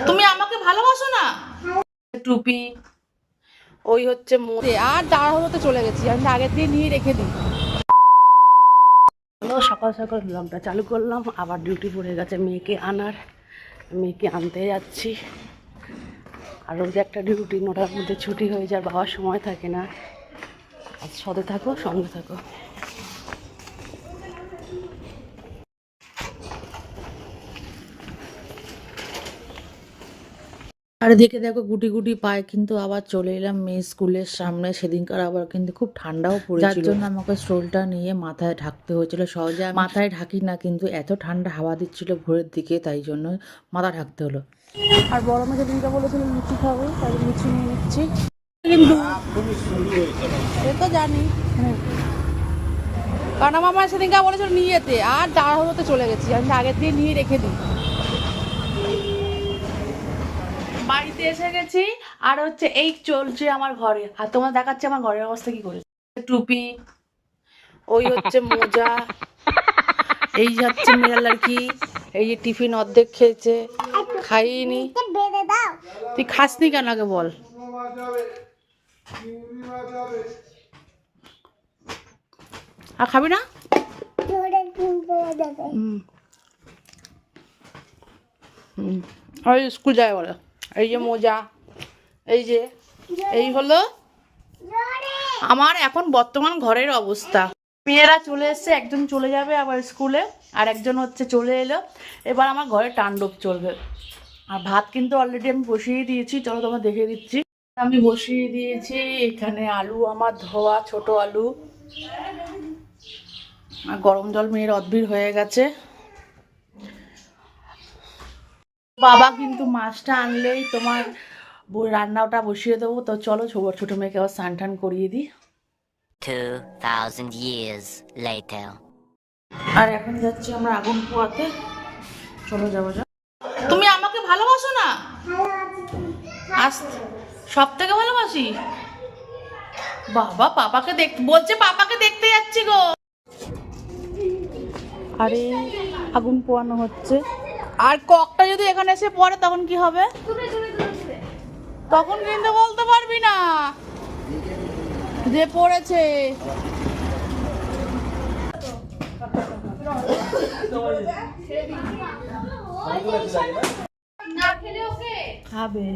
তুমি আমাকে ভালোবাসো না? টুপি ওই হচ্ছে মোড়ে আর তাড়াহুড়োতে চলে গেছি, আমি আগের দিয়ে নিয়ে রেখে দিই। সকাল সকাল ব্লগটা চালু করলাম, আবার ডিউটি পড়ে গেছে মেয়েকে আনার। মেয়েকে আনতে যাচ্ছি। আর রোজ একটা ডিউটি 9টার মধ্যে ছুটি হয়ে যায়, বাবার সময় থাকে না। আজ সাথে থাকো, সঙ্গে থাকো। আর এদিকে দেখো গুটি গুটি পায় কিন্তু আবার চলে এলাম মেয়ে স্কুলের সামনে। সেদিনকার আবার কিন্তু খুব ঠান্ডাও পড়েছিল, যার জন্য আমাকে স্টোলটা নিয়ে মাথায় ঢাকতে হয়েছিল। সহজে মাথায় ঢাকি না, কিন্তু এত ঠান্ডা হাওয়া দিচ্ছিল ভোরের দিকে, তাই জন্য মাথা ঢাকতে হলো। আর বড় মেয়ে সেদিনকে বলেছিল লুচি খাবো, তাই লুচি নিয়ে নিচ্ছি। কিন্তু এ তো জানি, কারণ আমার সেদিনকে বলেছিল নিয়ে যেতে, আর তাড়াহুড়োতে চলে গেছি, আমি আগের দিয়ে নিয়ে রেখে দিই। বাড়িতে এসে গেছি, আর হচ্ছে এই চলছে আমার ঘরে। আর তোমার দেখাচ্ছে আমার ঘরের অবস্থা কি করেছে। টুপি ওই হচ্ছে মোজা, এই হচ্ছে মেয়ের লড়কি, এই যে টিফিন অর্ধেক খেয়েছে, খাইনি। তুই খাসনি কেন আগে বল? আর খাবি না? ওই স্কুল যায় বলে। এই যে মোজা, এই যে এই হলো আমার এখন বর্তমান ঘরের অবস্থা। মেয়েরা চলে এসছে, একজন চলে যাবে আবার স্কুলে, আর একজন হচ্ছে চলে এলো। এবার আমার ঘরে তাণ্ডব চলবে। আর ভাত কিন্তু অলরেডি আমি বসিয়ে দিয়েছি, চলো তোমার দেখে দিচ্ছি। আমি বসিয়ে দিয়েছি এখানে আলু, আমার ধোয়া ছোট আলু, আর গরম জল মেয়ের অধীর হয়ে গেছে। বাবা কিন্তু মাছটা আনলেই তোমার রান্নাটা বসিয়ে দেবো। তো চলো ছোট মেয়েকে আবার স্নান টান করিয়ে দিই। 2000 years later. আর এখন যাচ্ছি আমরা আগুন পোয়াতে। চলো যাবো। তুমি আমাকে ভালোবাসো না? আজ সব থেকে ভালোবাসি। বাবা পাপাকে দেখতে বলছে, পাপাকে দেখতে যাচ্ছি গো। আরে আগুন পোয়ানো হচ্ছে, আর ককটা যদি এখানে এসে পড়ে তখন কি হবে? তখন কিন্তু বলতে পারবি না যে পড়েছে। খাবে।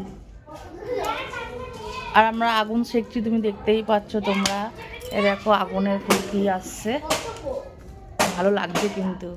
আর আমরা আগুন সেকছি, তুমি দেখতেই পাচ্ছ তোমরা। এ দেখো আগুনের ফুলকি আসছে, ভালো লাগছে কিন্তু।